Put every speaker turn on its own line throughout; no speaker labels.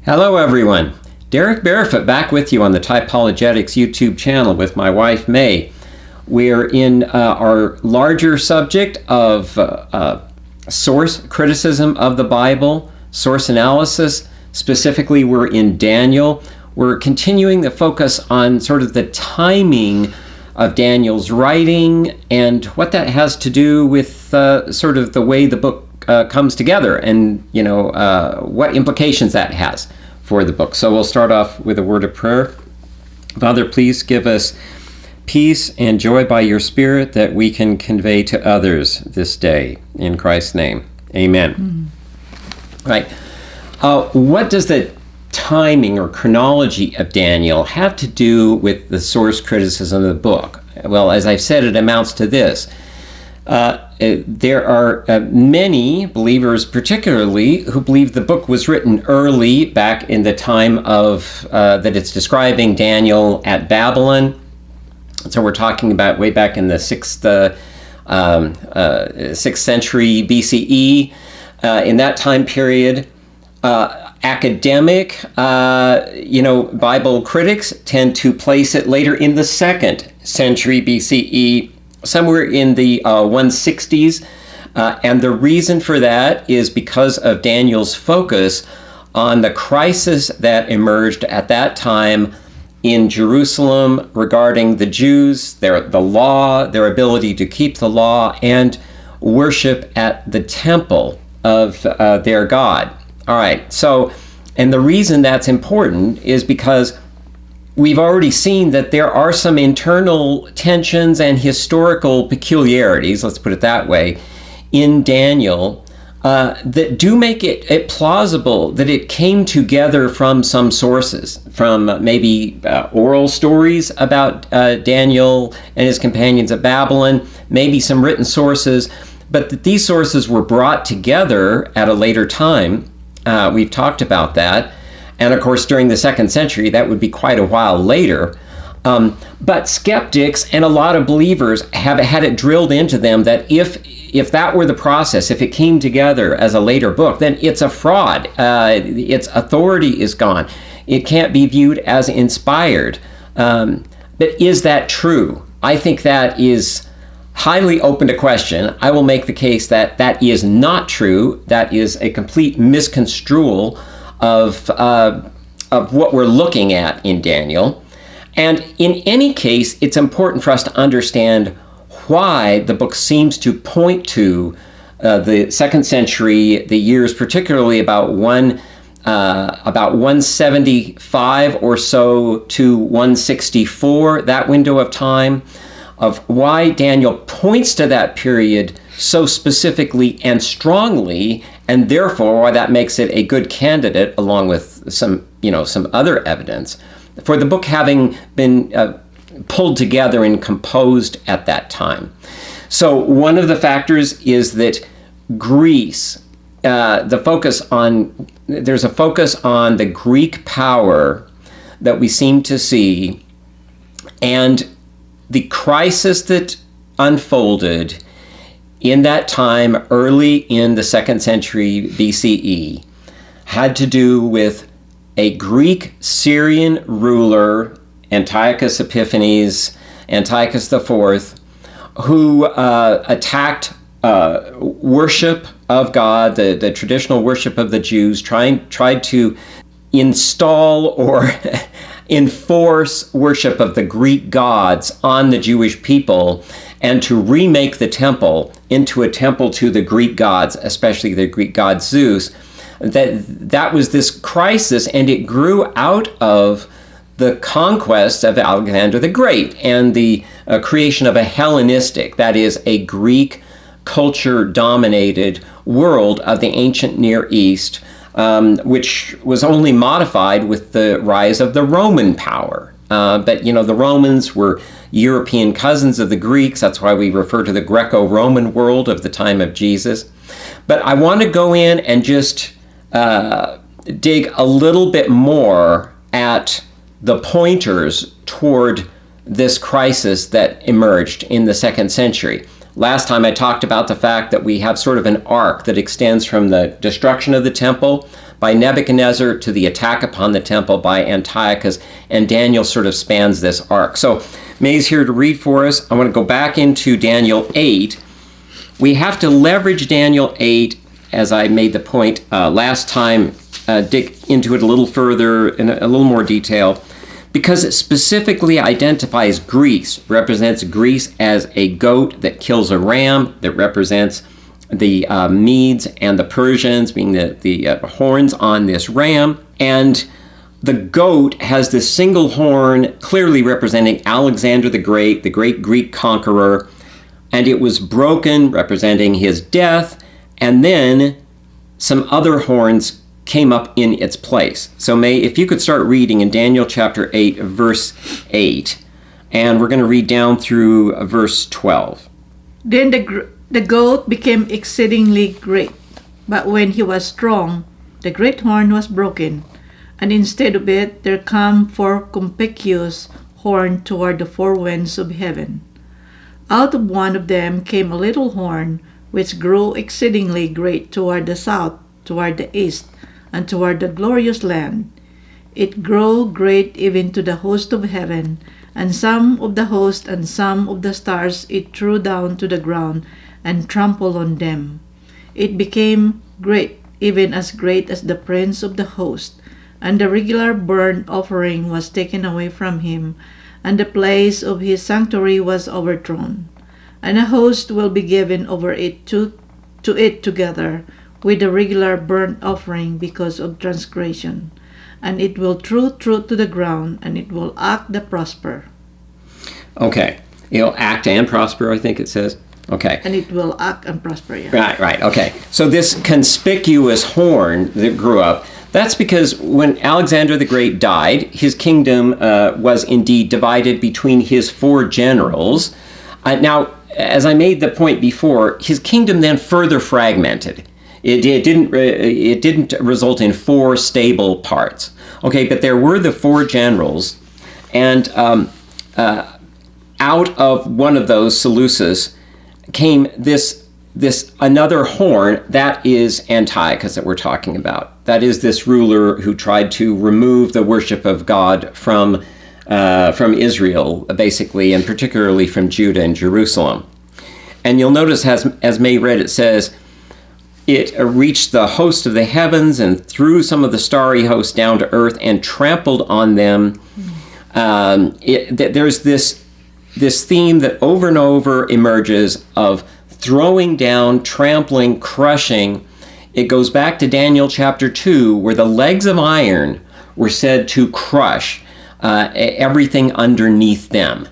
Hello everyone, Derek Barefoot back with you on the Typologetics YouTube channel with my wife May. We're in our larger subject of source criticism of the Bible, source analysis. Specifically, we're in Daniel. We're continuing the focus on sort of the timing of Daniel's writing and what that has to do with sort of the way the book comes together and, what implications that has for the book. So we'll start off with a word of prayer. Father, please give us peace and joy by your Spirit that we can convey to others this day. In Christ's name, amen. Right. What does the timing or chronology of Daniel have to do with the source criticism of the book? Well, as I've said, it amounts to this. There are many believers, particularly, who believe the book was written early, back in the time of that it's describing Daniel at Babylon. So we're talking about way back in the 6th century BCE. In that time period, academic, Bible critics tend to place it later in the 2nd century BCE, somewhere in the 160s. And the reason for that is because of Daniel's focus on the crisis that emerged at that time in Jerusalem regarding the Jews, the law, their ability to keep the law, and worship at the temple of their God. All right, so, and the reason that's important is because we've already seen that there are some internal tensions and historical peculiarities, let's put it that way, in Daniel that do make it plausible that it came together from some sources, from maybe oral stories about Daniel and his companions at Babylon, maybe some written sources, but that these sources were brought together at a later time. We've talked about that. And of course, during the 2nd century, that would be quite a while later. But skeptics and a lot of believers have had it drilled into them that if that were the process, if it came together as a later book, then it's a fraud. Its authority is gone. It can't be viewed as inspired. But is that true? I think that is highly open to question. I will make the case that that is not true. That is a complete misconstrual of what we're looking at in Daniel. And in any case, it's important for us to understand why the book seems to point to the 2nd century, the years particularly about 175 or so to 164, that window of time, of why Daniel points to that period so specifically and strongly, and therefore why that makes it a good candidate, along with some other evidence, for the book having been pulled together and composed at that time. So one of the factors is that Greece, there's a focus on the Greek power that we seem to see, and the crisis that unfolded in that time early in the 2nd century BCE had to do with a Greek-Syrian ruler, Antiochus Epiphanes, Antiochus IV, who attacked worship of God, the traditional worship of the Jews, tried to install or enforce worship of the Greek gods on the Jewish people, and to remake the temple into a temple to the Greek gods, especially the Greek god Zeus. That was this crisis, and it grew out of the conquest of Alexander the Great and the creation of a Hellenistic, that is, a Greek culture-dominated world of the ancient Near East, which was only modified with the rise of the Roman power. But the Romans were European cousins of the Greeks. That's why we refer to the Greco-Roman world of the time of Jesus. But I want to go in and just dig a little bit more at the pointers toward this crisis that emerged in the 2nd century. Last time I talked about the fact that we have sort of an arc that extends from the destruction of the temple by Nebuchadnezzar to the attack upon the temple by Antiochus, and Daniel sort of spans this arc. So May's here to read for us. I want to go back into Daniel 8. We have to leverage Daniel 8, as I made the point last time, dig into it a little further in a little more detail, because it specifically identifies Greece, represents Greece as a goat that kills a ram, that represents the Medes and the Persians, being the horns on this ram. And the goat has this single horn, clearly representing Alexander the great Greek conqueror, and it was broken, representing his death, and then some other horns came up in its place. So May, if you could start reading in Daniel chapter 8, verse 8, and we're going to read down through verse 12.
Then the goat became exceedingly great, but when he was strong, the great horn was broken, and instead of it there came four conspicuous horns toward the four winds of heaven. Out of one of them came a little horn, which grew exceedingly great toward the south, toward the east, and toward the glorious land. It grew great even to the host of heaven, and some of the host and some of the stars it threw down to the ground and trampled on them. It became great, even as great as the prince of the host, and the regular burnt offering was taken away from him, and the place of his sanctuary was overthrown. And a host will be given over it to it together with the regular burnt offering because of transgression, and it will throw truth to the ground, and it will act the prosper.
Okay. Act and prosper, I think it says. Okay.
And it will act and prosper, yeah.
Right, okay. So this conspicuous horn that grew up, that's because when Alexander the Great died, his kingdom was indeed divided between his four generals. Now, as I made the point before, his kingdom then further fragmented. It didn't result in four stable parts. Okay, but there were the four generals, and out of one of those, Seleucid, came this another horn. That is Antiochus that we're talking about. That is this ruler who tried to remove the worship of God from Israel, basically, and particularly from Judah and Jerusalem. And you'll notice, as May read, it says, it reached the host of the heavens and threw some of the starry host down to earth and trampled on them. There's this theme that over and over emerges of throwing down, trampling, crushing. It goes back to Daniel chapter 2, where the legs of iron were said to crush everything underneath them.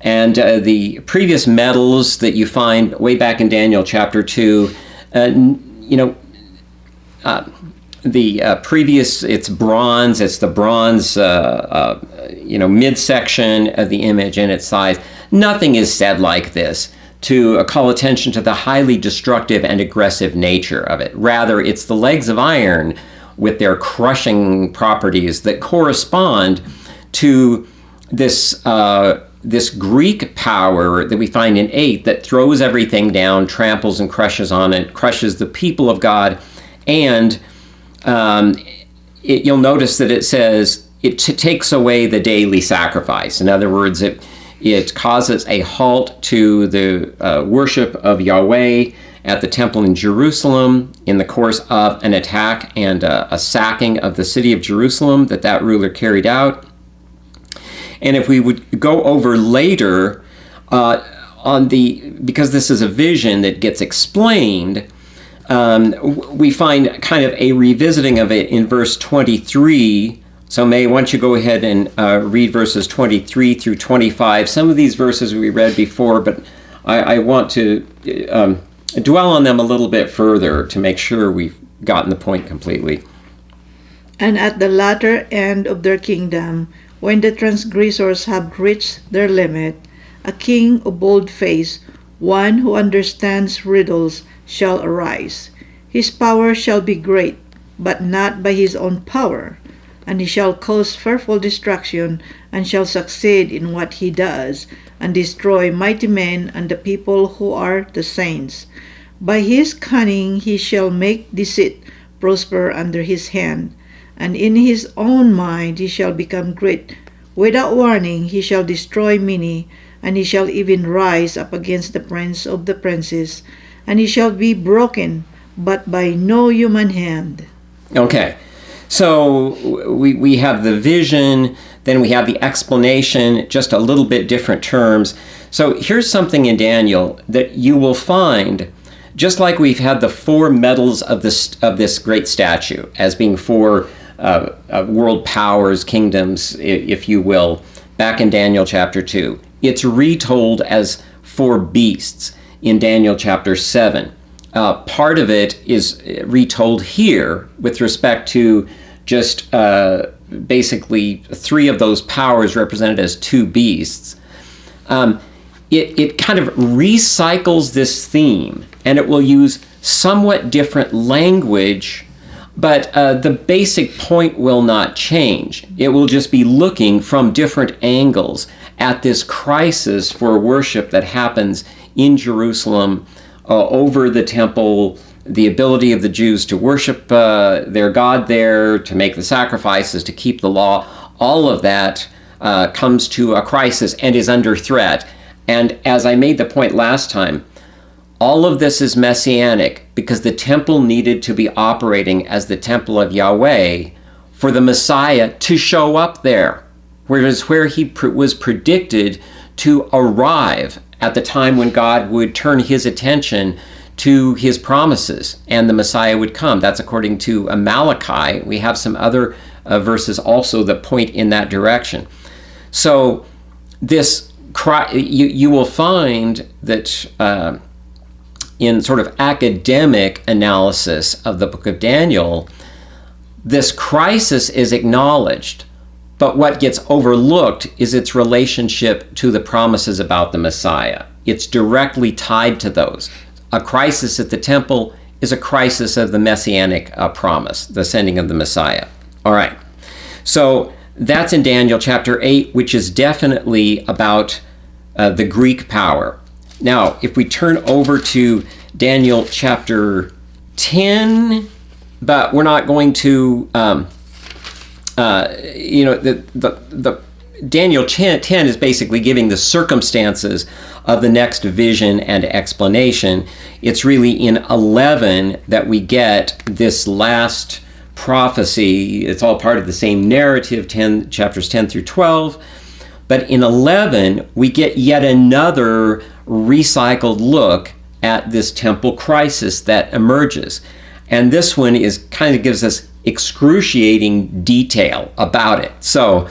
And the previous metals that you find way back in Daniel chapter 2, the previous, it's bronze, it's the bronze, midsection of the image and its size. Nothing is said like this to call attention to the highly destructive and aggressive nature of it. Rather, it's the legs of iron with their crushing properties that correspond to this Greek power that we find in 8 that throws everything down, tramples and crushes on it, crushes the people of God, and you'll notice that it says it takes away the daily sacrifice. In other words, it causes a halt to the worship of Yahweh at the temple in Jerusalem in the course of an attack and a sacking of the city of Jerusalem that ruler carried out. And if we would go over later because this is a vision that gets explained, we find kind of a revisiting of it in verse 23. So May, why don't you go ahead and read verses 23 through 25. Some of these verses we read before, but I want to dwell on them a little bit further to make sure we've gotten the point completely.
And at the latter end of their kingdom, when the transgressors have reached their limit, a king of bold face, one who understands riddles, shall arise. His power shall be great, but not by his own power, and he shall cause fearful destruction, and shall succeed in what he does, and destroy mighty men and the people who are the saints. By his cunning he shall make deceit prosper under his hand, and in his own mind he shall become great. Without warning he shall destroy many, and he shall even rise up against the prince of the princes, and he shall be broken, but by no human hand.
Okay, so we have the vision, then we have the explanation, just a little bit different terms. So here's something in Daniel that you will find, just like we've had the four metals of this great statue as being four world powers, kingdoms, if you will, back in Daniel chapter 2. It's retold as four beasts in Daniel chapter 7. Part of it is retold here with respect to just basically three of those powers represented as two beasts. It kind of recycles this theme, and it will use somewhat different language, but the basic point will not change. It will just be looking from different angles at this crisis for worship that happens in Jerusalem over the temple, the ability of the Jews to worship their God there, to make the sacrifices, to keep the law. All of that comes to a crisis and is under threat. And as I made the point last time, all of this is messianic because the temple needed to be operating as the temple of Yahweh for the Messiah to show up there, whereas where he was predicted to arrive at the time when God would turn his attention to his promises and the Messiah would come. That's according to Malachi. We have some other verses also that point in that direction. So this you will find that in sort of academic analysis of the book of Daniel, this crisis is acknowledged, but what gets overlooked is its relationship to the promises about the Messiah. It's directly tied to those. A crisis at the temple is a crisis of the messianic promise, the sending of the Messiah. All right, so that's in Daniel chapter 8, which is definitely about the Greek power. Now, if we turn over to Daniel chapter 10, but we're not going to, the Daniel 10 is basically giving the circumstances of the next vision and explanation. It's really in 11 that we get this last prophecy. It's all part of the same narrative, chapters 10 through 12. But in 11, we get yet another recycled look at this temple crisis that emerges. And this one is kind of gives us excruciating detail about it. So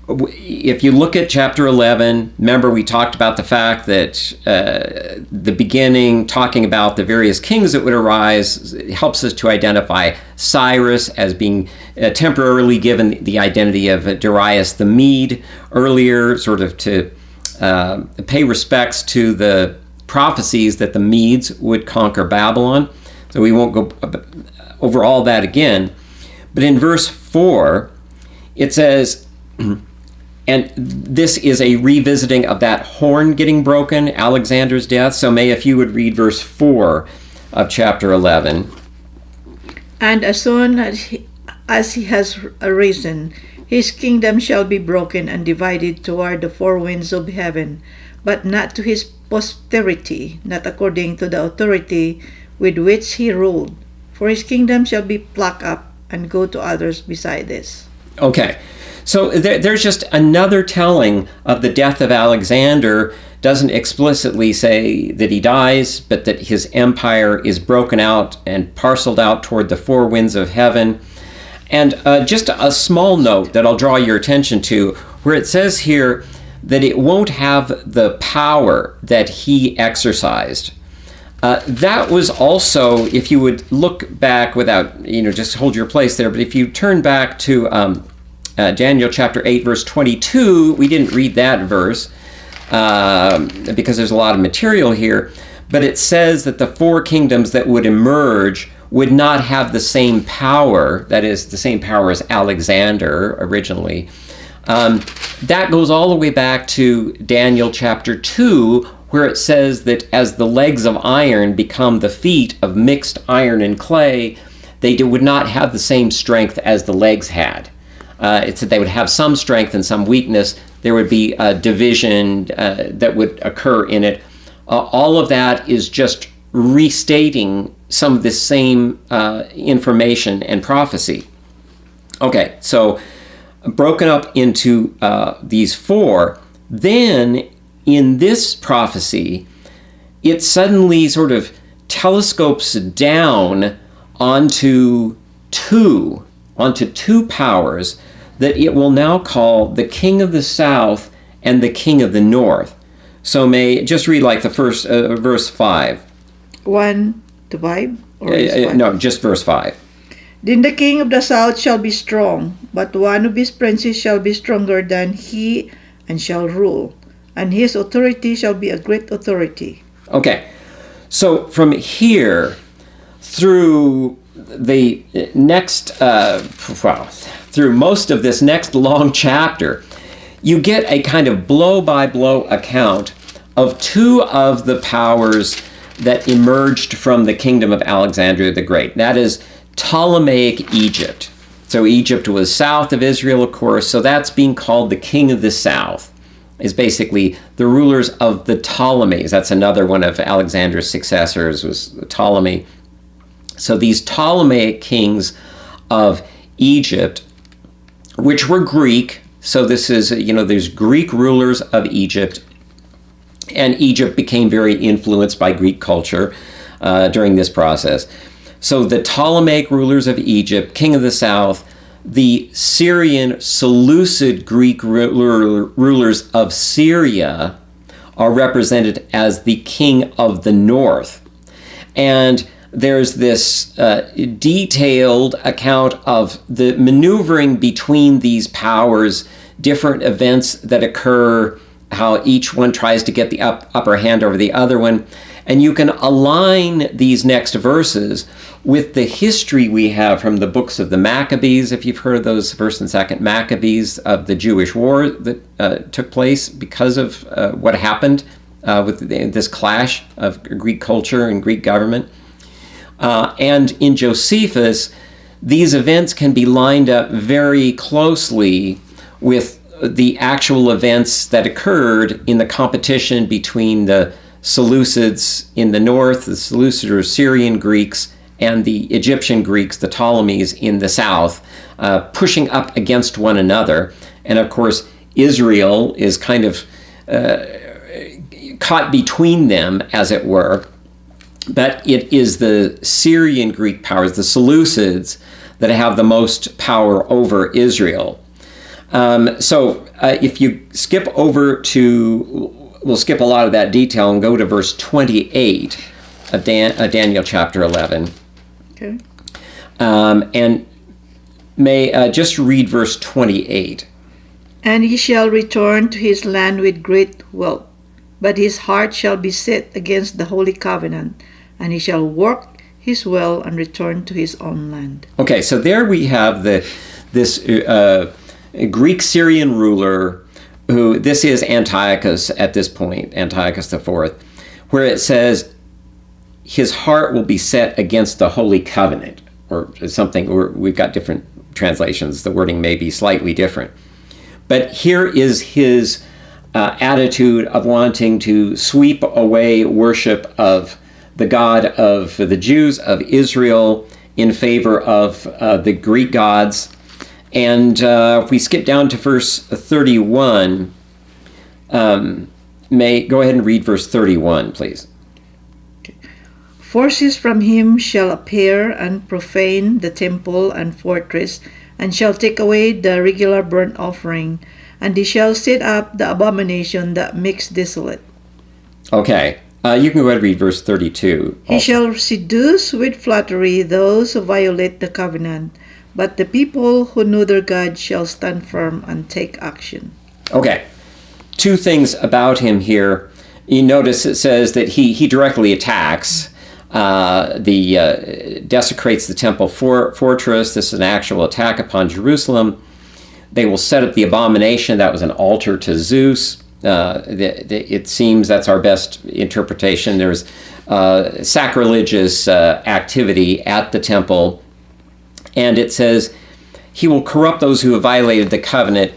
if you look at chapter 11, remember we talked about the fact that the beginning, talking about the various kings that would arise, helps us to identify Cyrus as being temporarily given the identity of Darius the Mede earlier, sort of to pay respects to the prophecies that the Medes would conquer Babylon. So we won't go over all that again. But in verse 4, it says, and this is a revisiting of that horn getting broken, Alexander's death. So May, if you would read verse 4 of chapter 11.
And as soon as he has arisen, his kingdom shall be broken and divided toward the four winds of heaven, but not to his posterity, not according to the authority with which he ruled. For his kingdom shall be plucked up and go to others beside this.
Okay, so there's just another telling of the death of Alexander. Doesn't explicitly say that he dies, but that his empire is broken out and parceled out toward the four winds of heaven. And just a small note that I'll draw your attention to, where it says here that it won't have the power that he exercised. That was also, if you would look back without, just hold your place there, but if you turn back to Daniel chapter 8, verse 22, we didn't read that verse because there's a lot of material here, but it says that the four kingdoms that would emerge would not have the same power, that is, the same power as Alexander originally. That goes all the way back to Daniel chapter 2, where it says that as the legs of iron become the feet of mixed iron and clay, they would not have the same strength as the legs had. It said they would have some strength and some weakness. There would be a division that would occur in it. All of that is just restating some of this same information and prophecy. Okay, so broken up into these four, then in this prophecy, it suddenly sort of telescopes down onto two powers that it will now call the king of the south and the king of the north. So may just read like the first verse 5.
1 to 5? Or verse 5?
No, just verse 5.
Then the king of the south shall be strong, but one of his princes shall be stronger than he and shall rule, and his authority shall be a great authority.
Okay, so from here through the next, through most of this next long chapter, you get a kind of blow-by-blow account of two of the powers that emerged from the kingdom of Alexander the Great. That is Ptolemaic Egypt. So Egypt was south of Israel, of course, so that's being called the king of the south, is basically the rulers of the Ptolemies. That's another one of Alexander's successors, was Ptolemy. So these Ptolemaic kings of Egypt, which were Greek, so this is, there's Greek rulers of Egypt, and Egypt became very influenced by Greek culture during this process. So the Ptolemaic rulers of Egypt, king of the south, the Syrian Seleucid Greek rulers of Syria are represented as the king of the north. And there's this detailed account of the maneuvering between these powers, different events that occur, how each one tries to get the upper hand over the other one. And you can align these next verses with the history we have from the books of the Maccabees, if you've heard of those 1st and 2nd Maccabees, of the Jewish war that took place because of what happened with this clash of Greek culture and Greek government. And in Josephus, these events can be lined up very closely with the actual events that occurred in the competition between the Seleucids in the north, the Seleucid or Syrian Greeks, and the Egyptian Greeks, the Ptolemies, in the south, pushing up against one another. And of course, Israel is kind of caught between them, as it were. But it is the Syrian Greek powers, the Seleucids, that have the most power over Israel. So if you skip over to, we'll skip a lot of that detail and go to verse 28 of Daniel chapter 11.
Okay.
And may just read verse 28.
And he shall return to his land with great wealth, but his heart shall be set against the holy covenant, and he shall work his will and return to his own land. Okay, so there we have this Greek-Syrian ruler, who, this is Antiochus at this point, Antiochus IV, where it says his heart will be set against the holy covenant, or something, or we've got different translations, the wording may be slightly different. But here is his attitude of wanting to sweep away worship of the God of the Jews of Israel in favor of the Greek gods. And if we skip down to verse 31, may go ahead and read verse 31, please. Okay. Forces from him shall appear and profane the temple and fortress, and shall take away the regular burnt offering, and he shall set up the abomination that makes desolate.
Okay. You can go ahead and read verse 32.
He shall seduce with flattery those who violate the covenant, but the people who know their God shall stand firm and take action. Okay.
Two things about him here. You notice it says that he directly attacks, desecrates the temple fortress. This is an actual attack upon Jerusalem. They will set up the abomination. That was an altar to Zeus. It seems that's our best interpretation. There's sacrilegious activity at the temple, and it says, he will corrupt those who have violated the covenant.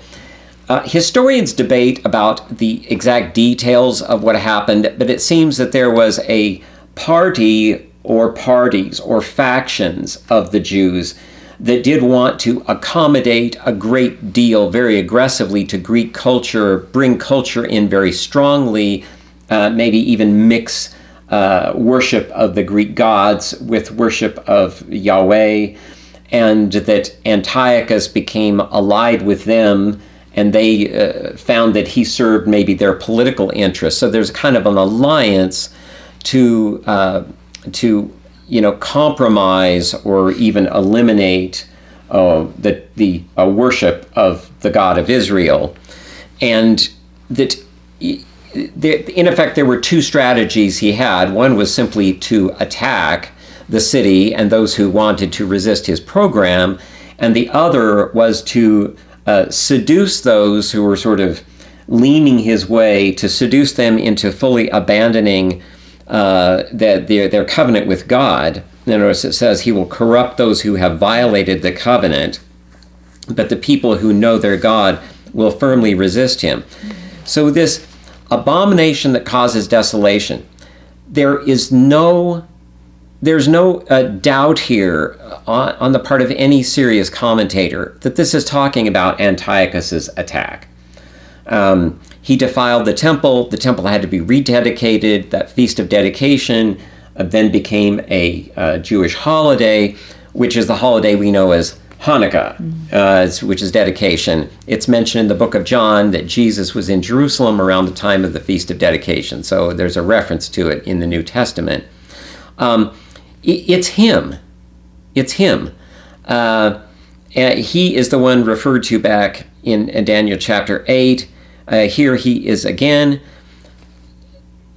Historians debate about the exact details of what happened, but it seems that there was a party or parties or factions of the Jews that did want to accommodate a great deal very aggressively to Greek culture, bring culture in very strongly, maybe even mix worship of the Greek gods with worship of Yahweh, and that Antiochus became allied with them, and they found that he served maybe their political interests. So there's kind of an alliance to compromise or even eliminate the worship of the God of Israel. And that in effect there were two strategies he had. One was simply to attack the city and those who wanted to resist his program, and the other was to seduce those who were sort of leaning his way, to seduce them into fully abandoning their covenant with God. Notice it says he will corrupt those who have violated the covenant, but the people who know their God will firmly resist him. So this abomination that causes desolation, there's no doubt here on the part of any serious commentator that this is talking about Antiochus's attack. He defiled the temple. The temple had to be rededicated. That feast of dedication then became a Jewish holiday, which is the holiday we know as Hanukkah, which is dedication. It's mentioned in the book of John that Jesus was in Jerusalem around the time of the feast of dedication. So there's a reference to it in the New Testament. It's him. It's him. He is the one referred to back in Daniel chapter 8. Here he is again.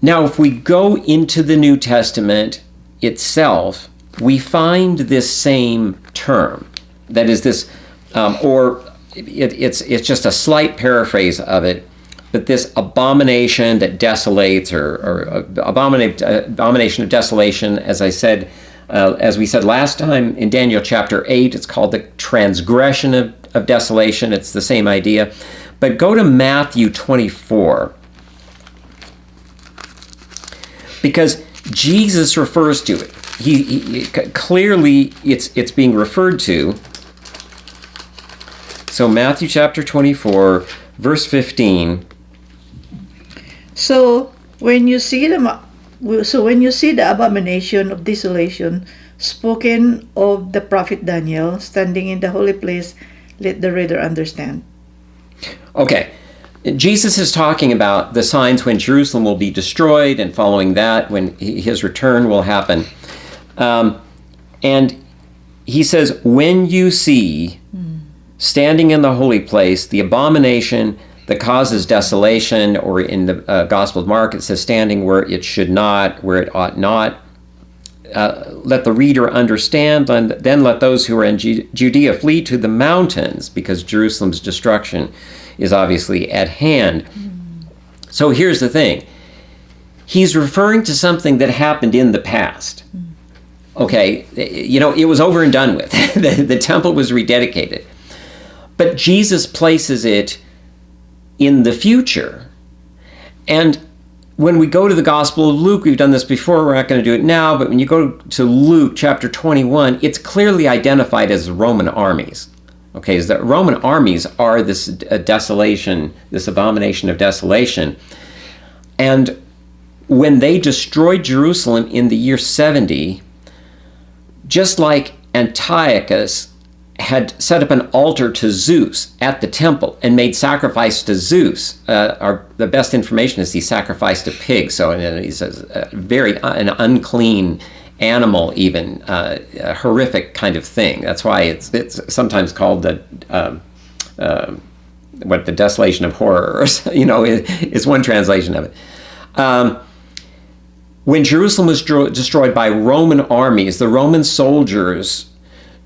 Now, if we go into the New Testament itself, we find this same term. That is this, it's just a slight paraphrase of it, but this abomination that desolates, or abomination of desolation, as I said, as we said last time in Daniel chapter 8, it's called the transgression of desolation. It's the same idea. But go to Matthew 24, because Jesus refers to it. He clearly it's being referred to. So Matthew chapter 24, verse 15.
So when you see the abomination of desolation spoken of the prophet Daniel standing in the holy place, let the reader understand.
Okay, Jesus is talking about the signs when Jerusalem will be destroyed, and following that, when his return will happen. And he says, when you see standing in the holy place the abomination that causes desolation, or in the Gospel of Mark, it says standing where it should not, where it ought not, let the reader understand, and then let those who are in Judea flee to the mountains, because Jerusalem's destruction is obviously at hand. So here's the thing. He's referring to something that happened in the past. Okay, it was over and done with. The temple was rededicated. But Jesus places it in the future. And when we go to the Gospel of Luke, we've done this before, we're not going to do it now, but when you go to Luke chapter 21, it's clearly identified as the Roman armies. Okay, the Roman armies are this desolation, this abomination of desolation. And when they destroyed Jerusalem in the year 70, just like Antiochus had set up an altar to Zeus at the temple and made sacrifice to Zeus. The best information is he sacrificed a pig, so he's an unclean animal, even a horrific kind of thing. That's why it's sometimes called the desolation of horrors. Is one translation of it. When Jerusalem was destroyed by Roman armies, the Roman soldiers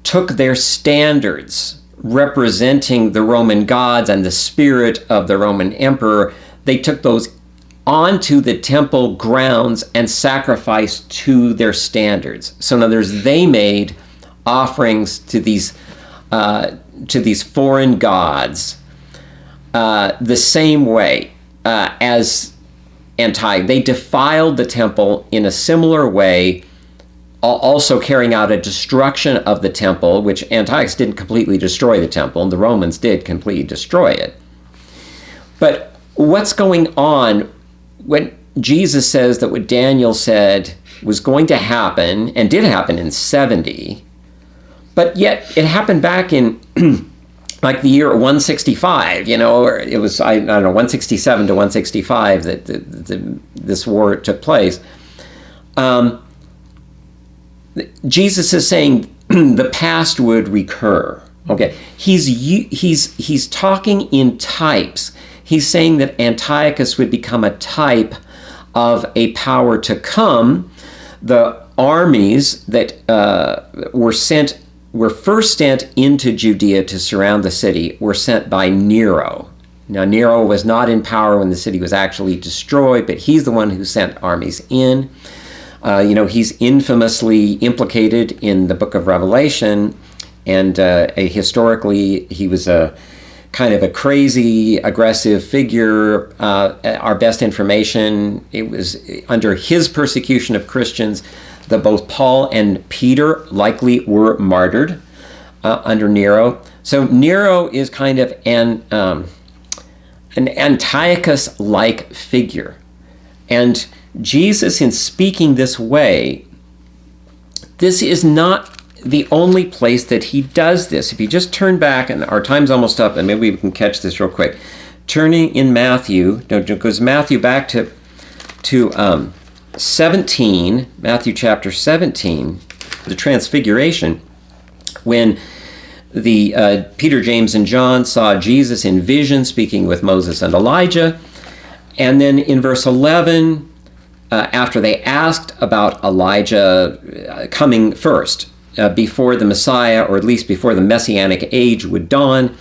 took their standards representing the Roman gods and the spirit of the Roman emperor. they took those onto the temple grounds and sacrificed to their standards. So in other words, they made offerings to these foreign gods the same way as Antiochus. They defiled the temple in a similar way, also carrying out a destruction of the temple, which Antiochus didn't completely destroy the temple, and the Romans did completely destroy it. But what's going on when Jesus says that what Daniel said was going to happen, and did happen in 70, but yet it happened back in like the year 165, or it was, I don't know, 167 to 165 that this war took place. Jesus is saying the past would recur. Okay, he's talking in types. He's saying that Antiochus would become a type of a power to come. The armies that were first sent into Judea to surround the city were sent by Nero. Now, Nero was not in power when the city was actually destroyed, but he's the one who sent armies in. He's infamously implicated in the book of Revelation, and historically he was a kind of a crazy, aggressive figure. Our best information, it was under his persecution of Christians that both Paul and Peter likely were martyred under Nero. So Nero is kind of an Antiochus-like figure. And Jesus, in speaking this way, this is not the only place that he does this. If you just turn back, and our time's almost up, and maybe we can catch this real quick. Turning in Matthew, goes Matthew back to 17, Matthew chapter 17, the Transfiguration, when the Peter, James, and John saw Jesus in vision speaking with Moses and Elijah. And then in verse 11, after they asked about Elijah coming first, before the Messiah, or at least before the Messianic age would dawn,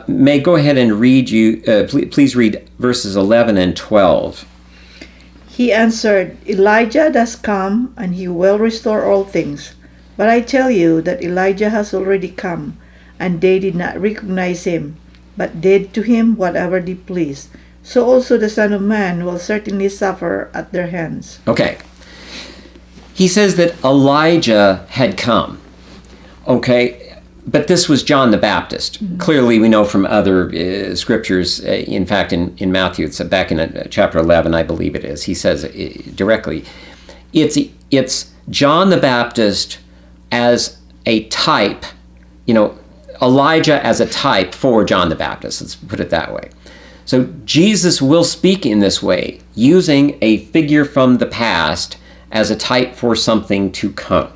May, go ahead and please read verses 11 and 12.
He answered, Elijah does come, and he will restore all things. But I tell you that Elijah has already come, and they did not recognize him, but did to him whatever they pleased. So also the Son of Man will certainly suffer at their hands.
Okay. He says that Elijah had come. Okay. But this was John the Baptist. Mm-hmm. Clearly, we know from other scriptures, in fact, in Matthew, it's back in chapter 11, I believe it is, he says directly, it's John the Baptist as a type, Elijah as a type for John the Baptist, let's put it that way. So Jesus will speak in this way, using a figure from the past as a type for something to come.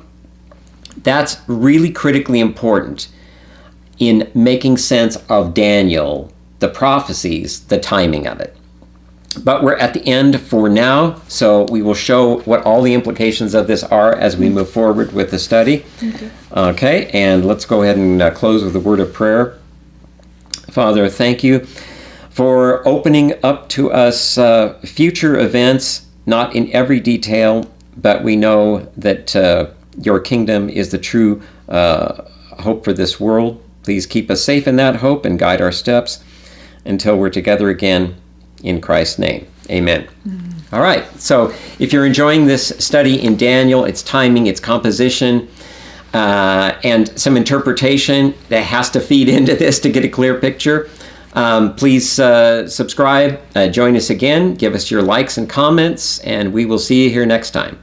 That's really critically important in making sense of Daniel, the prophecies, the timing of it. But we're at the end for now, so we will show what all the implications of this are as we move forward with the study. Okay, and let's go ahead and close with a word of prayer. Father, thank you for opening up to us future events, not in every detail, but we know that your kingdom is the true hope for this world. Please keep us safe in that hope and guide our steps until we're together again in Christ's name. Amen. Mm-hmm. All right. So if you're enjoying this study in Daniel, its timing, its composition, and some interpretation that has to feed into this to get a clear picture, please subscribe, join us again, give us your likes and comments, and we will see you here next time.